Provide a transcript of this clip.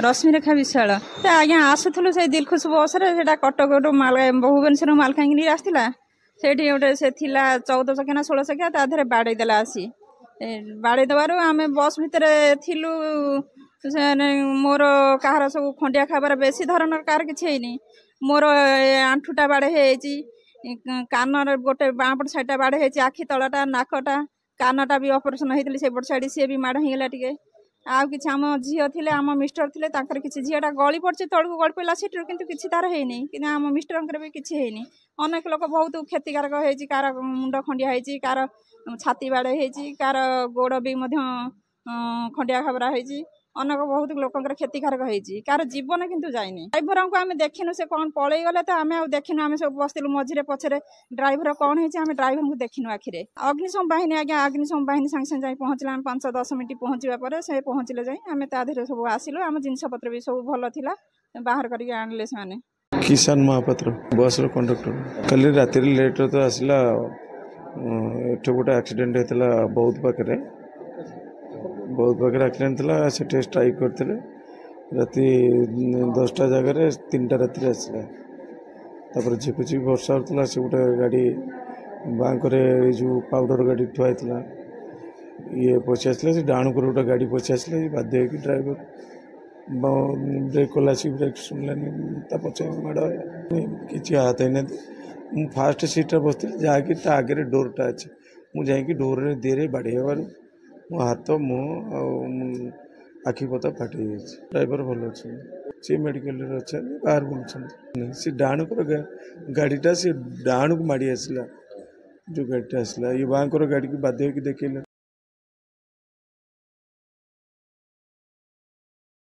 रश्मिरेखा विशाल आज्ञा आसुलु से दिलखुश बस कटक भुवनेश्वर मालकानगिरी आसला से गोटे से 14 चकिया ना 16 चकिया ताधे बाड़ेदेला आसी बाड़े देवर आम बस भितर थिलु मोर कहार सब खंडिया खाबार बेसी धरण कार कि मोर आंठुटा बाड़े कान गोटे बाँपट साइडटा बाड़े आखि तलटा नाकटा कानटा भी ऑपरेशन होती से पट साइड सी भी माड़ होगा टे आउ कि आम झील थे आम मिस्टर थे किसी झीटा गली पड़ी तलू गली पड़ा सीट्रु कि किसी तार है कि आम मिस्टर भी किसी है अनेक लोक बहुत क्षतिकारक होती कार मुंड खंडिया होती कार छाती बाड़े होती कार गोड़ भी खंडिया खबरा होती अनेक बहुत लोकर क्षतिकारक होती कार जीवन किंतु जाइनी ड्राइवर को आम देखिनु से कौन पलि गले तो आम देखिनु आम सब बसलु मझे पछरे ड्राइवर कौन है ड्राइवर को देखिनु आखिरे अग्निशम बाहिनी आज्ञा अग्निशम बाहिनी सांगे सांगे जाई पहुँचला 5-10 मिनट पहुँचवा पर से पहुँचले जाई आम ताधे सब आसिलु आम जिनपत्र भी सब भल थिला बाहर करके आणले से किसान महापात्र बस कंडक्टर कल राति लेट तो आसला एठ गोटे एक्सीडेंट होता बहुत पाखे एक्सीडेंट था से स्ट्राइक करते राति 10टा जगह 3टा राति आसला तापर झिपुझिपि वर्षा होता से गोटे गाड़ी बांकरे जो पाउडर गाड़ी ठुआ ये पशि आसला से डाण को गोटे गाड़ी पशि आसला बाध्य हो ड्राइवर ब्रेक कला ब्रेक शुणलानी पचे माड़ किसी हाथ ही फास्ट सीट बस जहाँकि आगे डोरटा अच्छे मुझे डोर दीरे बाड़ी मो हाथ मुँह आखि पता फाटी ड्राइवर भल अच्छे सी मेडिकल अच्छा बाहर बुलूँ सी डाण को गाड़ीटा सी डाण को माड़ी आसला जो गाड़ीटा आसला ये बाँकर गाड़ी की बाध्य होगी देखिए